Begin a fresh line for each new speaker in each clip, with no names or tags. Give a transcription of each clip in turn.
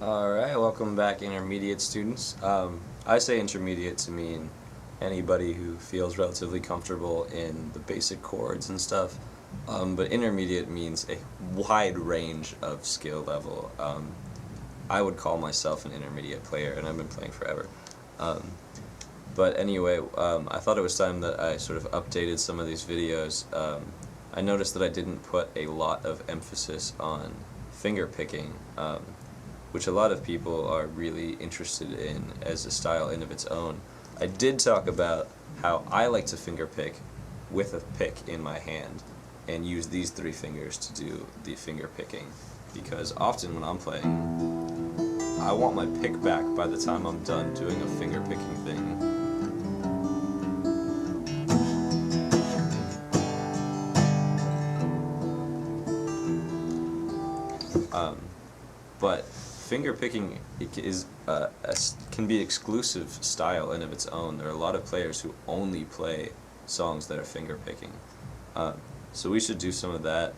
Alright, welcome back intermediate students. I say intermediate to mean anybody who feels relatively comfortable in the basic chords and stuff, but intermediate means a wide range of skill level. I would call myself an intermediate player, and I've been playing forever. But anyway, I thought it was time that I sort of updated some of these videos. I noticed that I didn't put a lot of emphasis on finger picking, which a lot of people are really interested in as a style in of its own. I did talk about how I like to finger pick with a pick in my hand and use these three fingers to do the finger picking, because often when I'm playing, I want my pick back by the time I'm done doing a finger picking thing. But finger picking can be exclusive style in of its own. There are a lot of players who only play songs that are finger picking. So we should do some of that.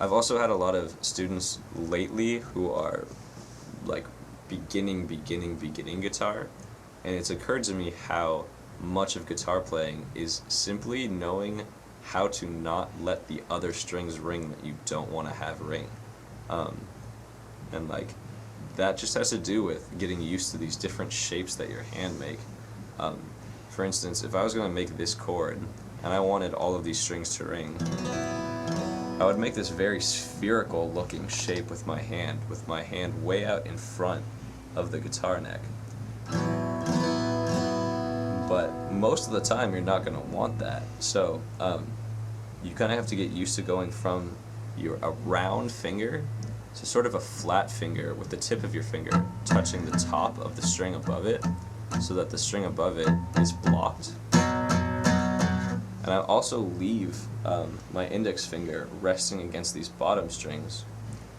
I've also had a lot of students lately who are like beginning guitar, and it's occurred to me how much of guitar playing is simply knowing how to not let the other strings ring that you don't want to have ring. And like, that just has to do with getting used to these different shapes that your hand make. For instance, if I was going to make this chord, and I wanted all of these strings to ring, I would make this very spherical looking shape with my hand way out in front of the guitar neck. But most of the time you're not going to want that, so you kind of have to get used to going from a round finger to sort of a flat finger with the tip of your finger touching the top of the string above it, so that the string above it is blocked. And I also leave my index finger resting against these bottom strings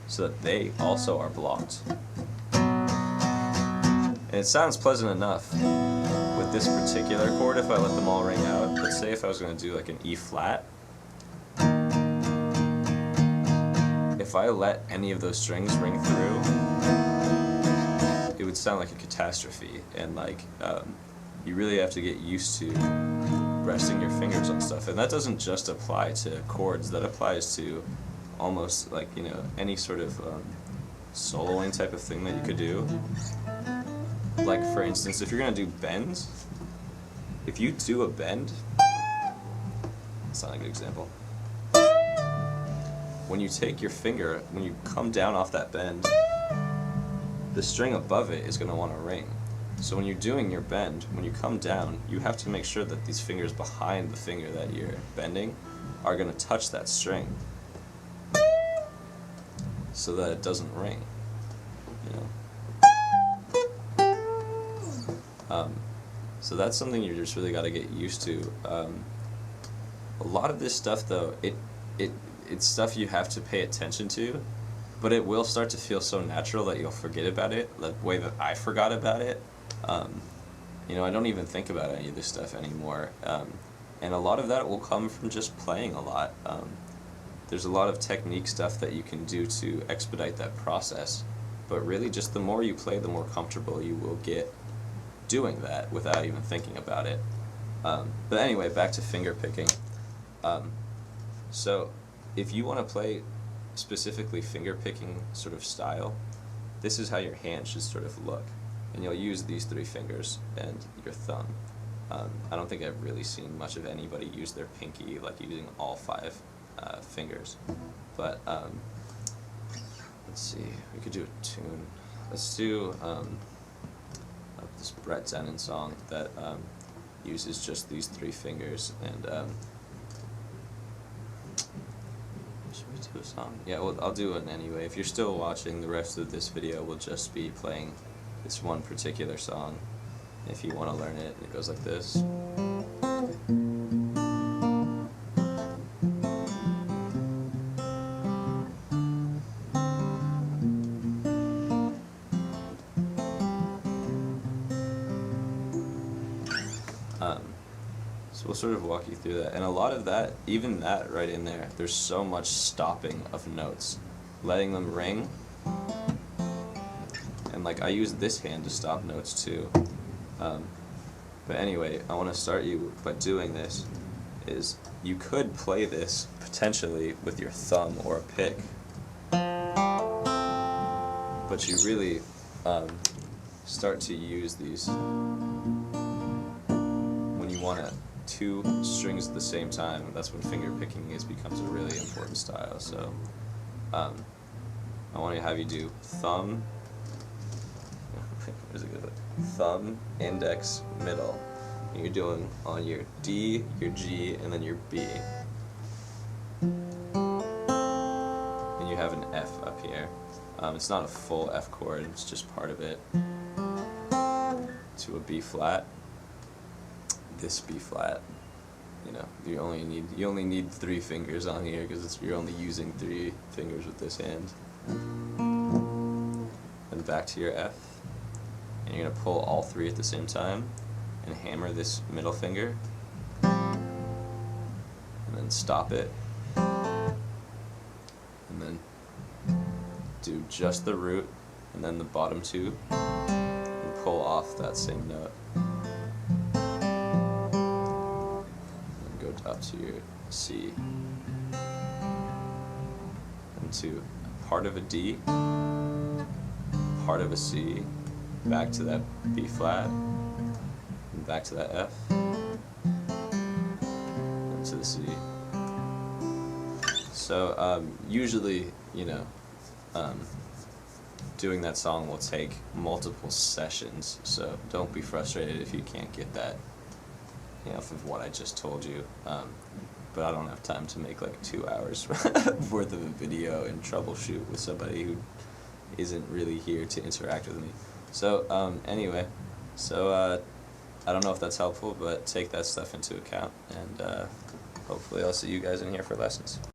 so that they also are blocked. And it sounds pleasant enough with this particular chord if I let them all ring out, but say if I was going to do like an E flat, if I let any of those strings ring through, it would sound like a catastrophe, and like you really have to get used to resting your fingers on stuff. And that doesn't just apply to chords, that applies to almost like, you know, any sort of soloing type of thing that you could do. Like for instance, if you're going to do bends, if you do a bend, that's not a good example. When you take your finger, when you come down off that bend, the string above it is going to want to ring. So when you're doing your bend, when you come down, you have to make sure that these fingers behind the finger that you're bending are going to touch that string so that it doesn't ring, you know. So that's something you just really got to get used to. A lot of this stuff though, it's stuff you have to pay attention to, but it will start to feel so natural that you'll forget about it, the way that I forgot about it. You know, I don't even think about any of this stuff anymore, and a lot of that will come from just playing a lot. There's a lot of technique stuff that you can do to expedite that process, but really just the more you play, the more comfortable you will get doing that without even thinking about it. But anyway, back to finger picking. So if you want to play specifically finger picking sort of style, this is how your hand should sort of look. And you'll use these three fingers and your thumb. I don't think I've really seen much of anybody use their pinky like using all five fingers. But let's see, we could do a tune. Let's do this Brett Dennen song that uses just these three fingers. And should we do a song? Yeah, well, I'll do it anyway. If you're still watching, the rest of this video will just be playing this one particular song. If you want to learn it, it goes like this. So we'll sort of walk you through that. And a lot of that, even that right in there, there's so much stopping of notes. Letting them ring And like I use this hand to stop notes too. But anyway, I want to start you by doing this. Is you could play this potentially with your thumb or a pick, but you really start to use these when you want two strings at the same time. That's when finger picking becomes a really important style. So I want to have you do thumb. Where's it good? Thumb, index, middle. And you're doing on your D, your G, and then your B. And you have an F up here. It's not a full F chord, it's just part of it. To a B flat. This B flat. You know, you only need 3 fingers on here because you're only using 3 fingers with this hand. Then back to your F. And you're going to pull all 3 at the same time and hammer this middle finger and then stop it and then do just the root and then the bottom 2 and pull off that same note and then go up to your C and to part of a D, part of a C, back to that B flat, and back to that F, and to the C. So usually, you know, doing that song will take multiple sessions, so don't be frustrated if you can't get that, you know, of what I just told you. But I don't have time to make like 2 hours worth of a video and troubleshoot with somebody who isn't really here to interact with me. So anyway, so I don't know if that's helpful, but take that stuff into account, and hopefully I'll see you guys in here for lessons.